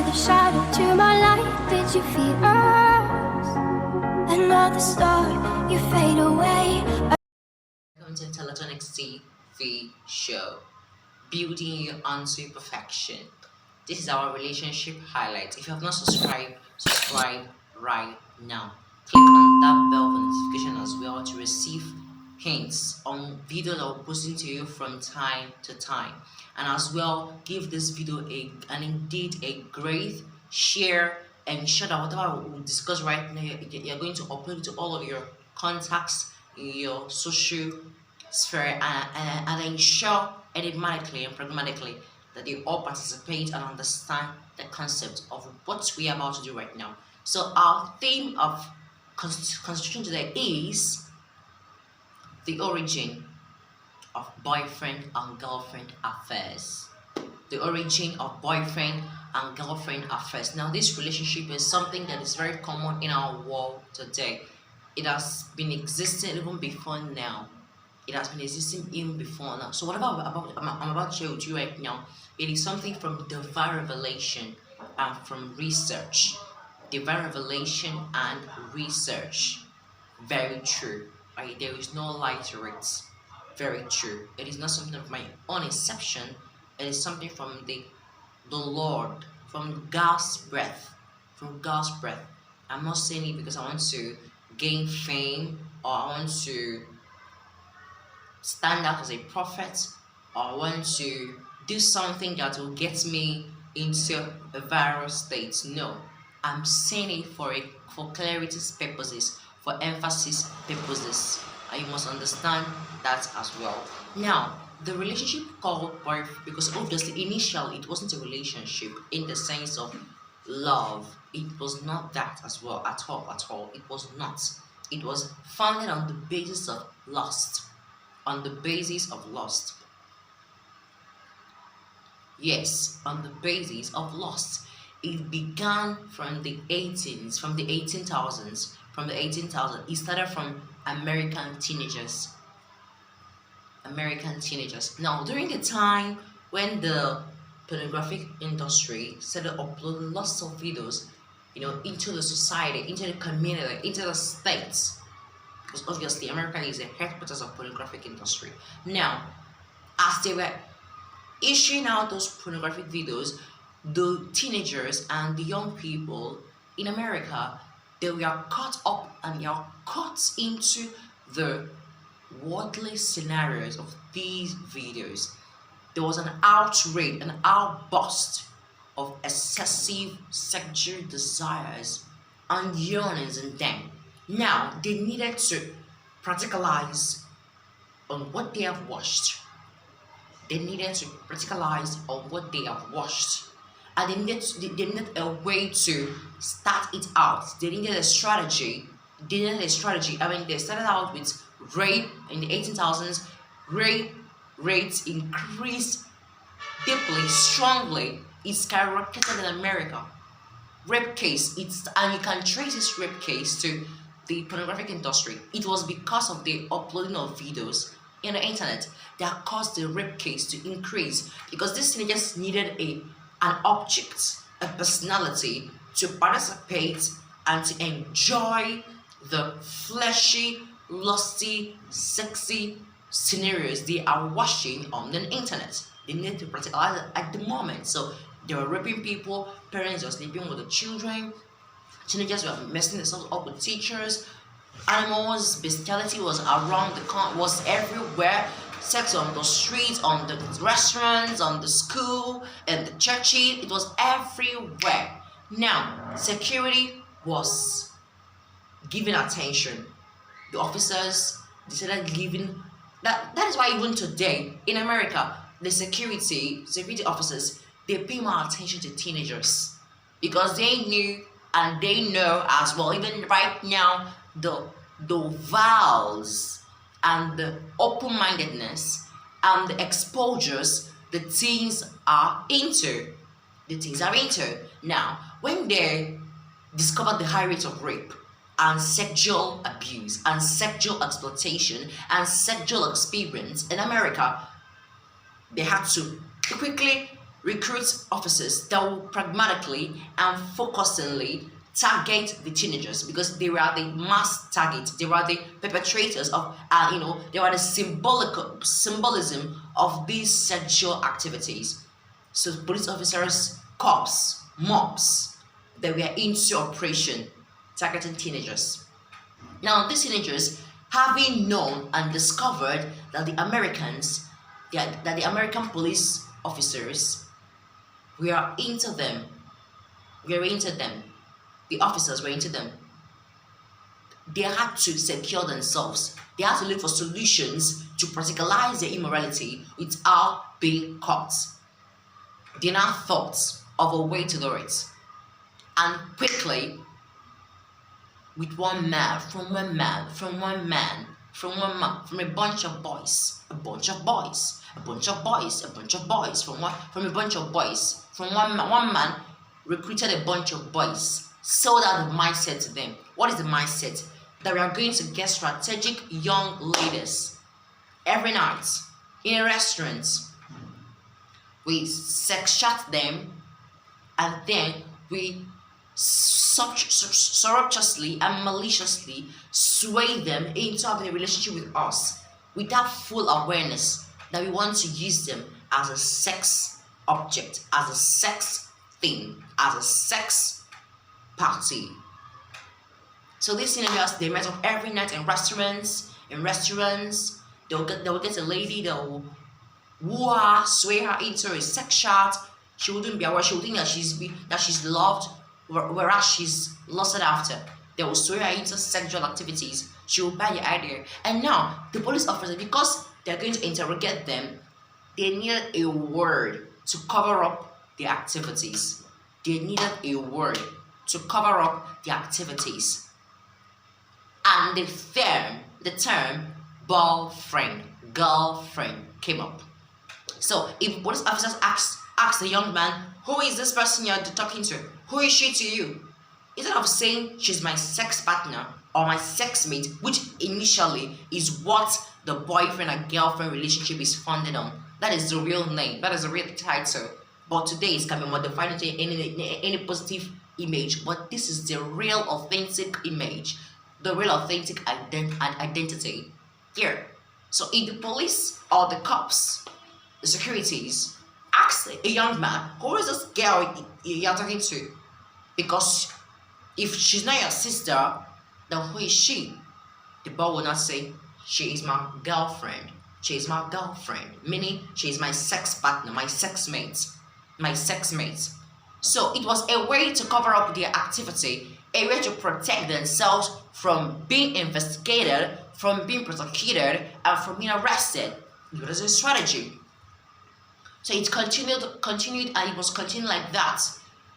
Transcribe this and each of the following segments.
the shadow to my light. Did you feel us? Another star, you fade away. Welcome to Teletonics TV show, building you onto perfection. This is our relationship highlights. If you have not subscribed, subscribe right now. Click on that bell for notification as well to receive hints on video that will post to you from time to time. And as well, give this video a great share, and ensure that whatever we discuss right now, you're going to upload it to all of your contacts in your social sphere, and ensure enigmatically and pragmatically that you all participate and understand the concept of what we are about to do right now. So our theme of constitution today is the origin of boyfriend and girlfriend affairs. The origin of boyfriend and girlfriend affairs. Now, this relationship is something that is very common in our world today. It has been existing even before now. It has been existing even before now. So whatever I'm about to share with you right now, it is something from divine revelation and from research. Divine revelation and research. Very true. Right? There is no lie to it. Very true. It is not something of my own inception. It is something from the Lord, from God's breath. From God's breath. I'm not saying it because I want to gain fame, or I want to stand out as a prophet, or I want to do something that will get me into a viral state. No, I'm saying it for clarity's purposes, for emphasis purposes, and you must understand that as well. Now, the relationship called boyfriend, because obviously initially it wasn't a relationship in the sense of love. It was not that as well, at all. It was not. It was founded on the basis of lust. On the basis of lust. Yes, on the basis of lust. It began from the 1800s, from the 18,000s. It started from American teenagers. Now, during the time when the pornographic industry started uploading lots of videos, into the society, into the community, into the states, because obviously America is the headquarters of pornographic industry. Now, as they were issuing out those pornographic videos, the teenagers and the young people in America, they were caught up and they are caught into the worldly scenarios of these videos. There was an outrage, an outburst of excessive sexual desires and yearnings in them. Now, they needed to practicalize on what they have watched. And they needed a way to start it out. They needed a strategy. They started out with rape in the 18,000s. Rape rates increased deeply, strongly. It skyrocketed in America. Rape case, and you can trace this rape case to the pornographic industry. It was because of the uploading of videos in the internet that caused the rape case to increase, because these teenagers needed an object, a personality to participate and to enjoy the fleshy, lusty, sexy scenarios they are watching on the internet. They need to practicalize it at the moment. So they were raping people, parents were sleeping with the children, teenagers were messing themselves up with teachers, animals, bestiality was around was everywhere. Sex on the streets, on the restaurants, on the school, and the churches, it was everywhere. Now, security was given attention. The officers decided giving that is why even today in America, the security officers, they pay more attention to teenagers, because they knew and they know as well, even right now, the vows and the open-mindedness and the exposures the teens are into. Now, when they discovered the high rate of rape and sexual abuse and sexual exploitation and sexual experience in America, they had to quickly recruit officers that will pragmatically and focusedly target the teenagers, because they were the mass target, they were the perpetrators of, they were the symbolism of these sexual activities. So police officers, cops, mobs, they were into operation targeting teenagers. Now these teenagers, having known and discovered that the American police officers were into them, the officers were into them, they had to secure themselves. They had to look for solutions to practicalize their immorality without being caught. They now thought of a way to do it. And quickly, with from a bunch of boys, one man recruited a bunch of boys, sold out the mindset to them. What is the mindset? That we are going to get strategic young ladies every night in a restaurant. We sex chat them, and then we surreptitiously and maliciously sway them into having a relationship with us, with that full awareness that we want to use them as a sex object, as a sex thing, as a sex party. So these teenagers, they met up every night in restaurants. They'll get a lady, they'll woo her, sway her into a sex chat. She wouldn't be aware, she would think that she's loved, whereas she's lusted after. They will sway her into sexual activities. She will buy the idea. And now the police officers, because they're going to interrogate them, they needed a word to cover up the activities. And the term boyfriend, girlfriend came up. So if police officers ask the young man, who is this person you're talking to? Who is she to you? Instead of saying she's my sex partner or my sex mate, which initially is what the boyfriend and girlfriend relationship is founded on. That is the real name. That is the real title. But today it's can be modified into any positive image. But this is the real authentic image, the real authentic identity here. So if the police or the cops, the securities, ask a young man, who is this girl you're talking to? Because if she's not your sister, then who is she? The boy will not say, she is my girlfriend. She is my girlfriend. Meaning, she is my sex partner, my sex mate. So it was a way to cover up their activity, a way to protect themselves from being investigated, from being prosecuted, and from being arrested. It was a strategy. So it continued, and it was continuing like that.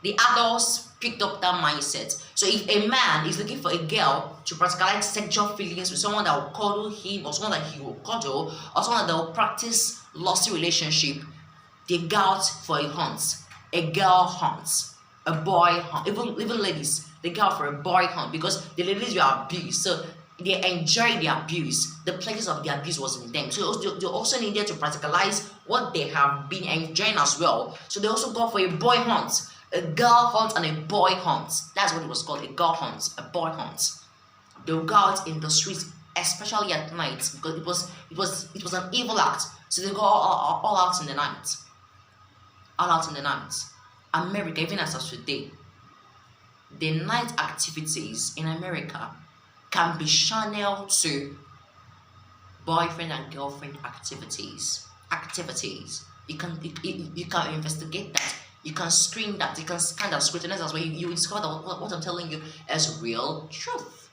The adults picked up that mindset. So if a man is looking for a girl to practicalize sexual feelings with someone that will cuddle him, or someone that he will cuddle, or someone that will practice lusty relationship, they go out for a hunt. A girl hunts, a boy hunts. Even ladies, they go out for a boy hunt, because the ladies were abused. So they enjoyed the abuse. The pleasures of the abuse was in them. So they also needed to practicalize what they have been enjoying as well. So they also go for a boy hunt, a girl hunt, and a boy hunt. That's what it was called, a girl hunt, a boy hunt. They would go out in the streets, especially at night, because it was an evil act. So they go all out in the night. All out in the night. America, even as of today, the night activities in America can be channeled to boyfriend and girlfriend activities. You can investigate that. You can screen that. You can kind of scrutinize as well. You will discover that what I'm telling you is real truth.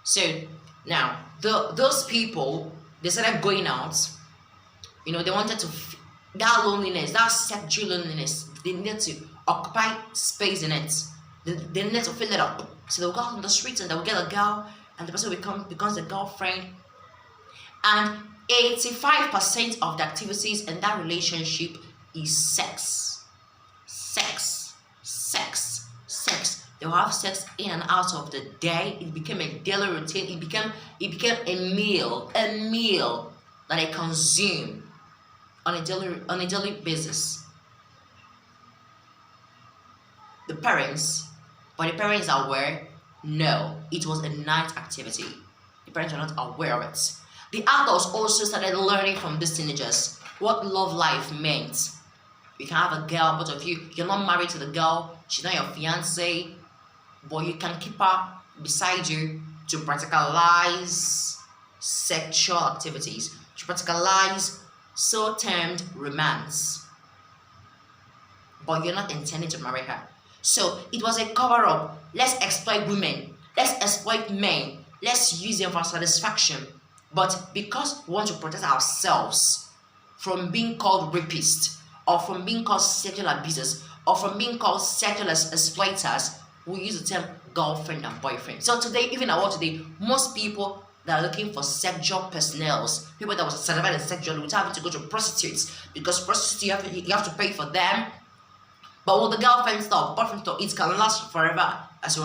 So now those people, they started going out. They wanted to that loneliness, that sexual loneliness. They needed to occupy space in it. They needed to fill it up. So they'll go out on the streets and they'll get a girl, and the person becomes a girlfriend. And 85% of the activities in that relationship is sex. They'll have sex in and out of the day. It became a daily routine. It became a meal that they consume. on a daily basis. The parents, but the parents are aware? No, it was a night activity. The parents were not aware of it. The adults also started learning from these teenagers what love life meant. You can have a girl, both of you, you're not married to the girl, she's not your fiance, but you can keep her beside you to practicalize sexual activities, to practicalize so-termed romance. But you're not intending to marry her. So it was a cover-up. Let's exploit women. Let's exploit men. Let's use them for satisfaction. But because we want to protect ourselves from being called rapists, or from being called sexual abusers, or from being called sexual exploiters, we use the term girlfriend and boyfriend. So today, even at work today, most people that are looking for sexual personnel, people that was certified in sexual, without having to go to prostitutes, because prostitutes you have to pay for them. But with the girlfriend stuff, boyfriend stuff, it can last forever as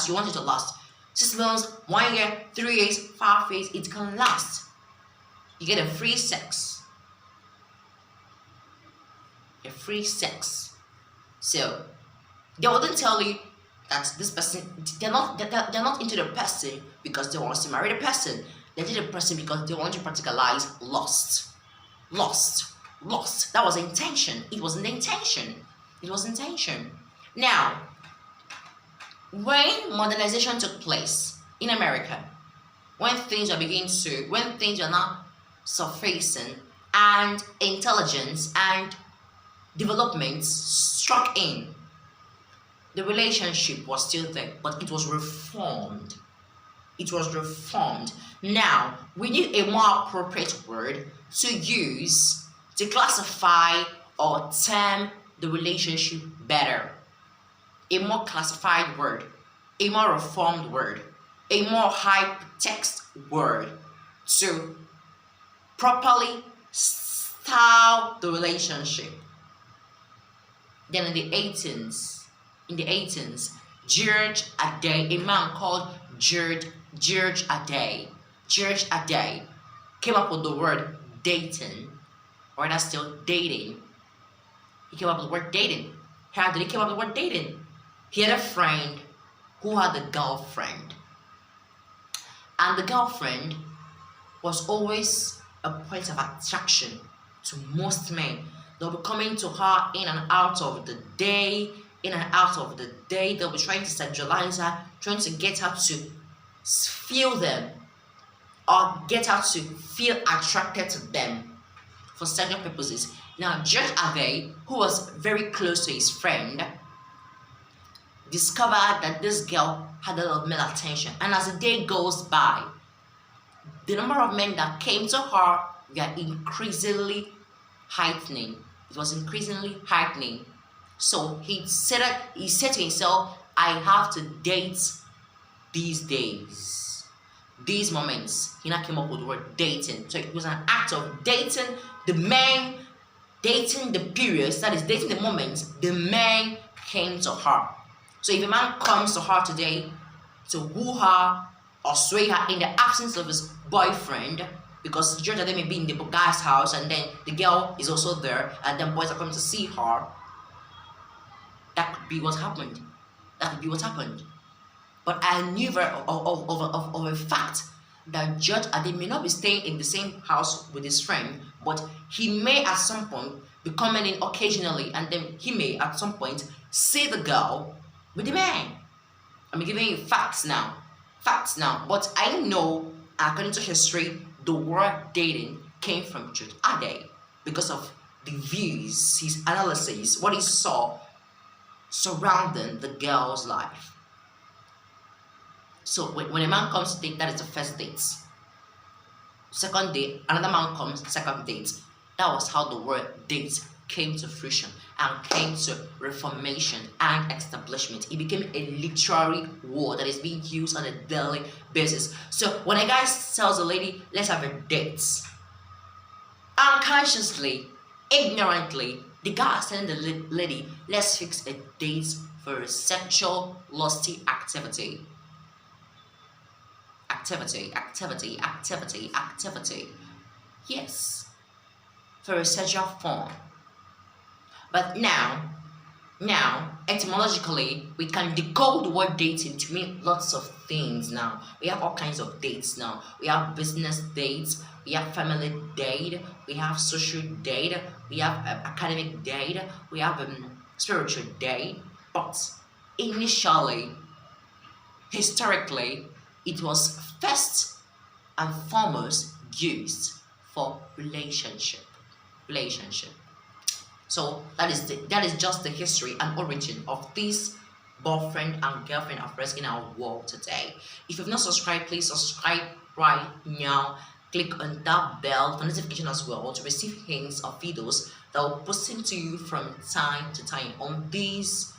you want it to last. 6 months, 1 year, 3 years, 5 years, it can last. You get a free sex. A free sex. So they wouldn't tell you that this person, they're not into the person because they want to marry the person. They're into the person because they want to practicalize lust. That was the intention. It wasn't the intention. It was intention. Now, when modernization took place in America, when things are not surfacing, and intelligence and development struck in, the relationship was still there, but it was reformed. It was reformed. Now, we need a more appropriate word to use to classify or term the relationship better. A more classified word, a more reformed word, a more hypertext word to properly style the relationship. Then in the 18s, George Ade, a man called George Ade came up with the word dating, or that's still dating. He came up with the word dating. How did he come up with the word dating? He had a friend who had a girlfriend. And the girlfriend was always a point of attraction to most men. They'll be coming to her in and out of the day. They'll be trying to sexualize her, trying to get her to feel them, or get her to feel attracted to them for sexual purposes. Now, George Ade, who was very close to his friend, discovered that this girl had a lot of male attention. And as the day goes by, the number of men that came to her were increasingly heightening. It was increasingly heightening. So he said to himself, I have to date these days, these moments. He now came up with the word dating. So it was an act of dating the men, dating the periods, that is dating the moments the man came to her. So if a man comes to her today to woo her or sway her in the absence of his boyfriend, because George Ade may be in the guy's house and then the girl is also there and then boys are coming to see her, that could be what happened. But I knew of a fact that George Ade may not be staying in the same house with his friend, but he may at some point be coming in occasionally, and then he may at some point see the girl with the man. I'm giving you facts now. But I know, according to history, the word dating came from George Ade because of the views, his analysis, what he saw surrounding the girl's life. So when a man comes to date, that is the first date. Second date, another man comes, second date. That was how the word date came to fruition and came to reformation and establishment. It became a literary word that is being used on a daily basis. So when a guy tells a lady, let's have a date, unconsciously, ignorantly, the guy is telling the lady, let's fix a date for a sexual lusty activity. Activity. Yes. for a sexual form. But now, etymologically, we can decode the word dating to mean lots of things now. We have all kinds of dates now. We have business dates, we have family date, we have social date, we have academic date, we have spiritual date. But initially, historically, it was first and foremost used for relationship. So that is just the history and origin of this boyfriend and girlfriend affairs in our world today. If you've not subscribed, please subscribe right now. Click on that bell for notification as well to receive hints of videos that will post to you from time to time on this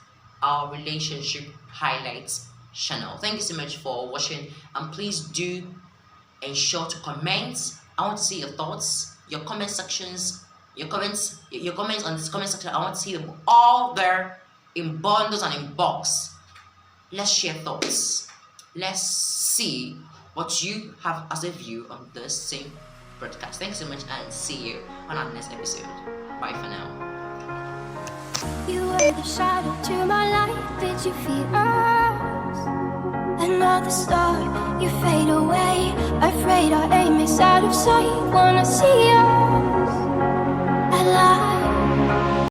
our relationship highlights channel. Thank you so much for watching, and please do ensure to comment. I want to see your thoughts, your comment sections, your comments on this comment section. I want to see them all there in bundles and in box. Let's share thoughts. Let's see what you have as a view on this same broadcast. Thanks so much, and see you on our next episode. Bye for now. You were the shadow to my light. Did you feel us? Another star, you fade away. Afraid our aim is out of sight. Wanna see us alive.